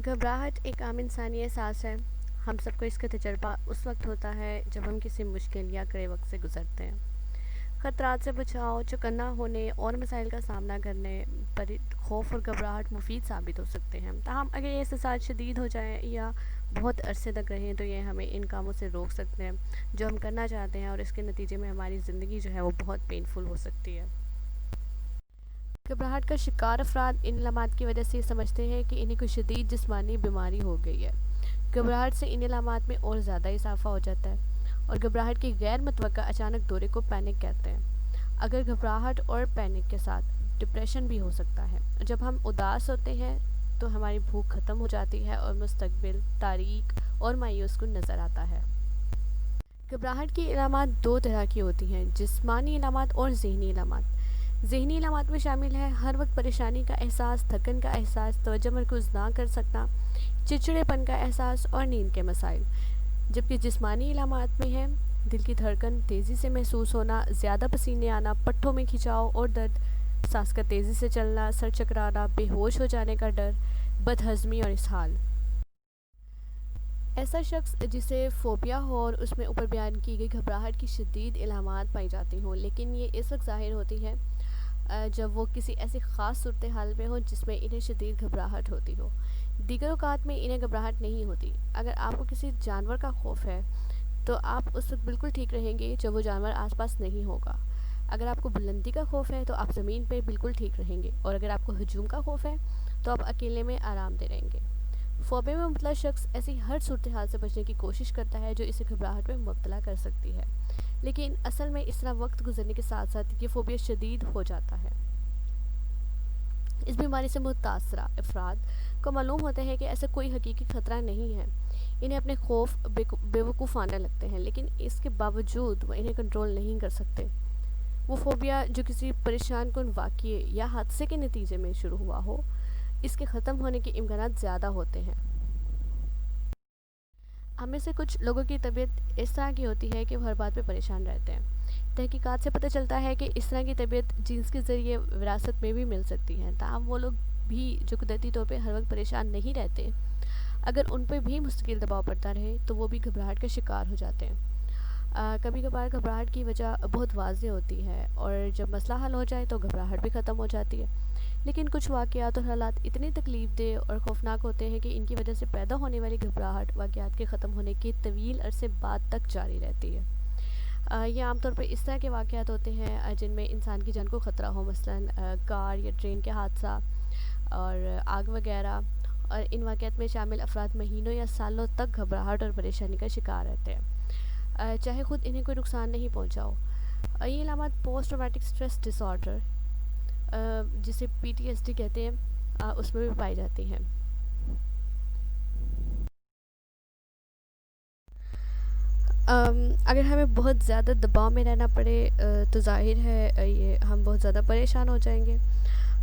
گھبراہٹ ایک عام انسانی احساس ہے۔ ہم سب کو اس کا تجربہ اس وقت ہوتا ہے جب ہم کسی مشکل یا کڑے وقت سے گزرتے ہیں۔ خطرات سے بچاؤ، چوکنا ہونے اور مسائل کا سامنا کرنے پر خوف اور گھبراہٹ مفید ثابت ہو سکتے ہیں۔ تاہم اگر یہ احساسات شدید ہو جائیں یا بہت عرصے تک رہیں تو یہ ہمیں ان کاموں سے روک سکتے ہیں جو ہم کرنا چاہتے ہیں، اور اس کے نتیجے میں ہماری زندگی جو ہے وہ بہت پینفل ہو سکتی ہے۔ گھبراہٹ کا شکار افراد ان علامات کی وجہ سے سمجھتے ہیں کہ انہیں کوئی شدید جسمانی بیماری ہو گئی ہے۔ گھبراہٹ سے ان علامات میں اور زیادہ اضافہ ہو جاتا ہے، اور گھبراہٹ کے غیر متوقع اچانک دورے کو پینک کہتے ہیں۔ اگر گھبراہٹ اور پینک کے ساتھ ڈپریشن بھی ہو سکتا ہے۔ جب ہم اداس ہوتے ہیں تو ہماری بھوک ختم ہو جاتی ہے اور مستقبل تاریک اور مایوس کن نظر آتا ہے۔ گھبراہٹ کی علامات دو طرح کی ہوتی ہیں: جسمانی علامات اور ذہنی علامات۔ ذہنی علامات میں شامل ہیں ہر وقت پریشانی کا احساس، تھکن کا احساس، توجہ مرکوز نہ کر سکنا، چڑچڑے پن کا احساس اور نیند کے مسائل۔ جبکہ جسمانی علامات میں ہیں دل کی دھڑکن تیزی سے محسوس ہونا، زیادہ پسینے آنا، پٹھوں میں کھچاؤ اور درد، سانس کا تیزی سے چلنا، سر چکرانا، بے ہوش ہو جانے کا ڈر، بد ہضمی اور اسہال۔ ایسا شخص جسے فوبیا ہو اور اس میں اوپر بیان کی گئی گھبراہٹ کی شدید علامات پائی جاتی ہوں، لیکن یہ اس وقت ظاہر ہوتی ہے جب وہ کسی ایسی خاص صورتحال میں ہوں جس میں انہیں شدید گھبراہٹ ہوتی ہو۔ دیگر اوقات میں انہیں گھبراہٹ نہیں ہوتی۔ اگر آپ کو کسی جانور کا خوف ہے تو آپ اس وقت بالکل ٹھیک رہیں گے جب وہ جانور آس پاس نہیں ہوگا۔ اگر آپ کو بلندی کا خوف ہے تو آپ زمین پہ بالکل ٹھیک رہیں گے، اور اگر آپ کو ہجوم کا خوف ہے تو آپ اکیلے میں آرام دہ رہیں گے۔ فوبیا میں مبتلا شخص ایسی ہر صورتحال سے بچنے کی کوشش کرتا ہے جو اسے گھبراہٹ میں مبتلا کر سکتی ہے، لیکن اصل میں اس طرح وقت گزرنے کے ساتھ ساتھ یہ فوبیا شدید ہو جاتا ہے۔ اس بیماری سے متاثرہ افراد کو معلوم ہوتا ہے کہ ایسا کوئی حقیقی خطرہ نہیں ہے۔ انہیں اپنے خوف بے وقوفانہ لگتے ہیں، لیکن اس کے باوجود وہ انہیں کنٹرول نہیں کر سکتے۔ وہ فوبیا جو کسی پریشان کن واقعے یا حادثے کے نتیجے میں شروع ہوا ہو، اس کے ختم ہونے کے امکانات زیادہ ہوتے ہیں۔ ہم میں سے کچھ لوگوں کی طبیعت اس طرح کی ہوتی ہے کہ وہ ہر بات پہ پریشان رہتے ہیں۔ تحقیقات سے پتہ چلتا ہے کہ اس طرح کی طبیعت جینز کے ذریعے وراثت میں بھی مل سکتی ہے۔ تاہم وہ لوگ بھی جو قدرتی طور پہ ہر وقت پریشان نہیں رہتے، اگر ان پہ بھی مستقل دباؤ پڑتا رہے تو وہ بھی گھبراہٹ کا شکار ہو جاتے ہیں۔ کبھی کبھار گھبراہٹ کی وجہ بہت واضح ہوتی ہے، اور جب مسئلہ حل ہو جائے تو گھبراہٹ بھی ختم ہو جاتی ہے۔ لیکن کچھ واقعات اور حالات اتنے تکلیف دہ اور خوفناک ہوتے ہیں کہ ان کی وجہ سے پیدا ہونے والی گھبراہٹ واقعات کے ختم ہونے کے طویل عرصے بعد تک جاری رہتی ہے۔ یہ عام طور پر اس طرح کے واقعات ہوتے ہیں جن میں انسان کی جان کو خطرہ ہو، مثلاً کار یا ٹرین کے حادثہ اور آگ وغیرہ، اور ان واقعات میں شامل افراد مہینوں یا سالوں تک گھبراہٹ اور پریشانی کا شکار رہتے ہیں، چاہے خود انہیں کوئی نقصان نہیں پہنچا ہو۔ یہ علامات post traumatic stress dis order, جسے PTSD کہتے ہیں، اس میں بھی پائی جاتی ہیں۔ اگر ہمیں بہت زیادہ دباؤ میں رہنا پڑے تو ظاہر ہے یہ ہم بہت زیادہ پریشان ہو جائیں گے۔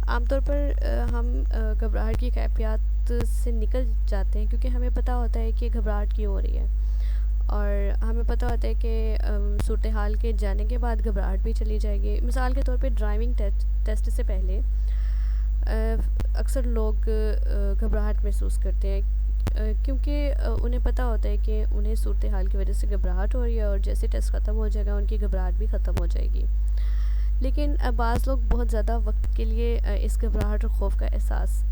عام طور پر ہم گھبراہٹ کی کیفیات سے نکل جاتے ہیں کیونکہ ہمیں پتہ ہوتا ہے کہ گھبراہٹ کیوں ہو رہی ہے، اور ہمیں پتہ ہوتا ہے کہ صورتحال کے جانے کے بعد گھبراہٹ بھی چلی جائے گی۔ مثال کے طور پہ ڈرائیونگ ٹیسٹ سے پہلے اکثر لوگ گھبراہٹ محسوس کرتے ہیں کیونکہ انہیں پتہ ہوتا ہے کہ انہیں صورتحال کی وجہ سے گھبراہٹ ہو رہی ہے، اور جیسے ٹیسٹ ختم ہو جائے گا ان کی گھبراہٹ بھی ختم ہو جائے گی۔ لیکن بعض لوگ بہت زیادہ وقت کے لیے اس گھبراہٹ اور خوف کا احساس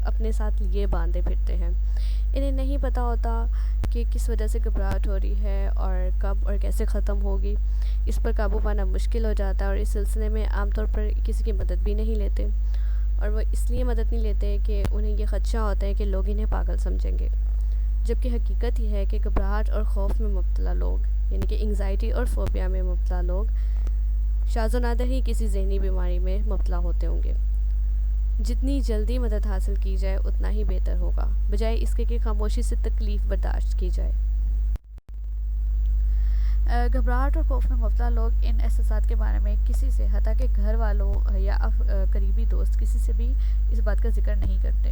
اپنے ساتھ لیے باندھے پھرتے ہیں۔ انہیں نہیں پتہ ہوتا کہ کس وجہ سے گھبراہٹ ہو رہی ہے اور کب اور کیسے ختم ہوگی۔ اس پر قابو پانا مشکل ہو جاتا ہے، اور اس سلسلے میں عام طور پر کسی کی مدد بھی نہیں لیتے، اور وہ اس لیے مدد نہیں لیتے کہ انہیں یہ خدشہ ہوتا ہے کہ لوگ انہیں پاگل سمجھیں گے۔ جبکہ حقیقت یہ ہے کہ گھبراہٹ اور خوف میں مبتلا لوگ، یعنی کہ انگزائٹی اور فوبیا میں مبتلا لوگ، شاذ و نادر ہی کسی ذہنی بیماری میں مبتلا ہوتے ہوں گے۔ جتنی جلدی مدد حاصل کی جائے اتنا ہی بہتر ہوگا، بجائے اس کے کہ خاموشی سے تکلیف برداشت کی جائے۔ گھبراہٹ اور خوف میں مبتلا لوگ ان احساسات کے بارے میں کسی سے، حتیٰ کہ گھر والوں یا قریبی دوست، کسی سے بھی اس بات کا ذکر نہیں کرتے۔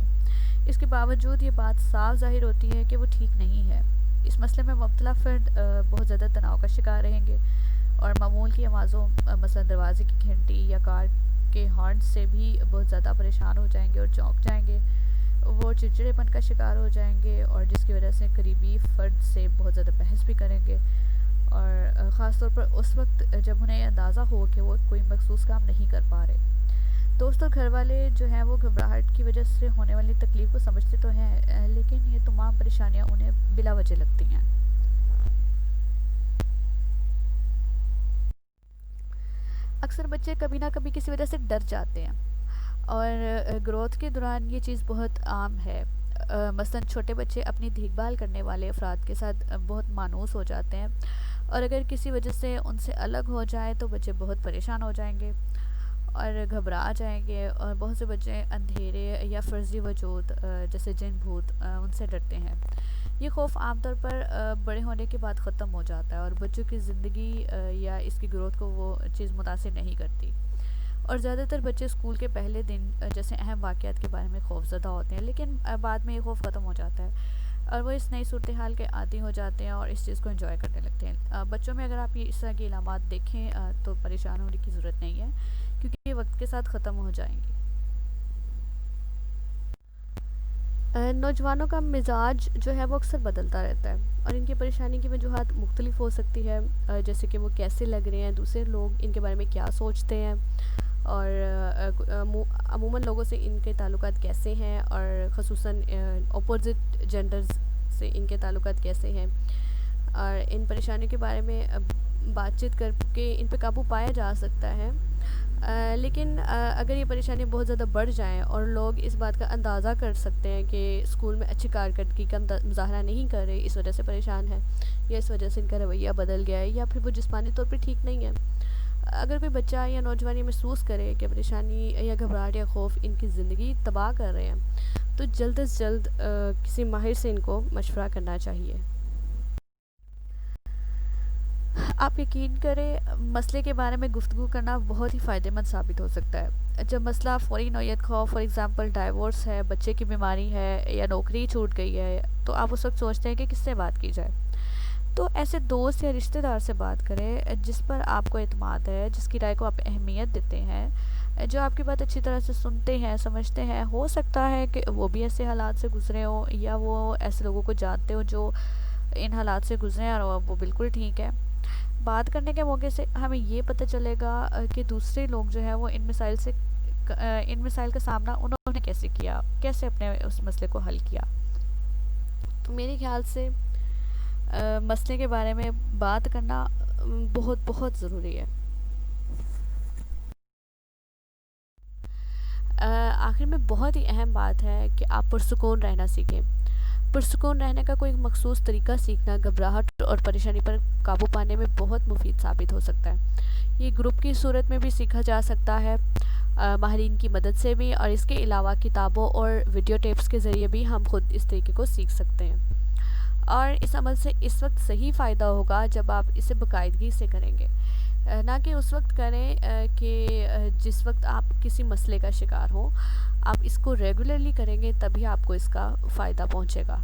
اس کے باوجود یہ بات صاف ظاہر ہوتی ہے کہ وہ ٹھیک نہیں ہے۔ اس مسئلے میں مبتلا فرد بہت زیادہ تناؤ کا شکار رہیں گے، اور معمول کی آوازوں، مثلا دروازے کی گھنٹی یا کار کے ہارن سے بھی بہت زیادہ پریشان ہو جائیں گے اور چونک جائیں گے۔ وہ چڑچڑے پن کا شکار ہو جائیں گے، اور جس کی وجہ سے قریبی فرد سے بہت زیادہ بحث بھی کریں گے، اور خاص طور پر اس وقت جب انہیں اندازہ ہو کہ وہ کوئی مخصوص کام نہیں کر پا رہے۔ دوست اور گھر والے جو ہیں وہ گھبراہٹ کی وجہ سے ہونے والی تکلیف کو سمجھتے تو ہیں، لیکن یہ تمام پریشانیاں انہیں بلا وجہ لگتی ہیں۔ اکثر بچے کبھی نہ کبھی کسی وجہ سے ڈر جاتے ہیں، اور گروتھ کے دوران یہ چیز بہت عام ہے۔ مثلا چھوٹے بچے اپنی دیکھ بھال کرنے والے افراد کے ساتھ بہت مانوس ہو جاتے ہیں، اور اگر کسی وجہ سے ان سے الگ ہو جائے تو بچے بہت پریشان ہو جائیں گے اور گھبرا جائیں گے، اور بہت سے بچے اندھیرے یا فرضی وجود جیسے جن بھوت ان سے ڈرتے ہیں۔ یہ خوف عام طور پر بڑے ہونے کے بعد ختم ہو جاتا ہے، اور بچوں کی زندگی یا اس کی گروتھ کو وہ چیز متاثر نہیں کرتی، اور زیادہ تر بچے اسکول کے پہلے دن جیسے اہم واقعات کے بارے میں خوف زدہ ہوتے ہیں، لیکن بعد میں یہ خوف ختم ہو جاتا ہے اور وہ اس نئی صورتحال کے عادی ہو جاتے ہیں اور اس چیز کو انجوائے کرنے لگتے ہیں۔ بچوں میں اگر آپ یہ اس طرح کی علامات دیکھیں تو پریشان ہونے کی ضرورت نہیں ہے، کیونکہ یہ وقت کے ساتھ ختم ہو جائیں گی۔ نوجوانوں کا مزاج جو ہے وہ اکثر بدلتا رہتا ہے، اور ان کی پریشانی کی وجوہات مختلف ہو سکتی ہے، جیسے کہ وہ کیسے لگ رہے ہیں، دوسرے لوگ ان کے بارے میں کیا سوچتے ہیں، اور عموماً لوگوں سے ان کے تعلقات کیسے ہیں، اور خصوصاً اپوزٹ جینڈرز سے ان کے تعلقات کیسے ہیں، اور ان پریشانیوں کے بارے میں بات چیت کر کے ان پہ قابو پایا جا سکتا ہے۔ لیکن اگر یہ پریشانیاں بہت زیادہ بڑھ جائیں اور لوگ اس بات کا اندازہ کر سکتے ہیں کہ اسکول میں اچھی کارکردگی کا مظاہرہ نہیں کر رہے، اس وجہ سے پریشان ہے، یا اس وجہ سے ان کا رویہ بدل گیا ہے، یا پھر وہ جسمانی طور پہ ٹھیک نہیں ہے۔ اگر کوئی بچہ یا نوجوان یہ محسوس کرے کہ پریشانی یا گھبراہٹ یا خوف ان کی زندگی تباہ کر رہے ہیں، تو جلد از جلد کسی ماہر سے ان کو مشورہ کرنا چاہیے۔ آپ یقین کریں، مسئلے کے بارے میں گفتگو کرنا بہت ہی فائدہ مند ثابت ہو سکتا ہے۔ جب مسئلہ فوری نوعیت کا ہو، فار ایگزامپل ڈائیورس ہے، بچے کی بیماری ہے، یا نوکری چھوٹ گئی ہے، تو آپ اس وقت سوچتے ہیں کہ کس سے بات کی جائے۔ تو ایسے دوست یا رشتہ دار سے بات کریں جس پر آپ کو اعتماد ہے، جس کی رائے کو آپ اہمیت دیتے ہیں، جو آپ کی بات اچھی طرح سے سنتے ہیں، سمجھتے ہیں۔ ہو سکتا ہے کہ وہ بھی ایسے حالات سے گزرے ہوں، یا وہ ایسے لوگوں کو جانتے ہوں جو ان حالات سے گزرے ہیں اور وہ بالکل ٹھیک ہے۔ بات کرنے کے موقع سے ہمیں یہ پتہ چلے گا کہ دوسرے لوگ جو ہیں وہ ان مسائل کا سامنا انہوں نے کیسے کیا، کیسے اپنے اس مسئلے کو حل کیا۔ تو میرے خیال سے مسئلے کے بارے میں بات کرنا بہت بہت ضروری ہے۔ آخر میں بہت ہی اہم بات ہے کہ آپ پرسکون رہنا سیکھیں۔ پرسکون رہنے کا کوئی مخصوص طریقہ سیکھنا گھبراہٹ اور پریشانی پر قابو پانے میں بہت مفید ثابت ہو سکتا ہے۔ یہ گروپ کی صورت میں بھی سیکھا جا سکتا ہے، ماہرین کی مدد سے بھی، اور اس کے علاوہ کتابوں اور ویڈیو ٹیپس کے ذریعے بھی ہم خود اس طریقے کو سیکھ سکتے ہیں، اور اس عمل سے اس وقت صحیح فائدہ ہوگا جب آپ اسے باقاعدگی سے کریں گے، نہ کہ اس وقت کریں کہ جس وقت آپ کسی مسئلے کا شکار ہوں۔ آپ اس کو ریگولرلی کریں گے تبھی آپ کو اس کا فائدہ پہنچے گا۔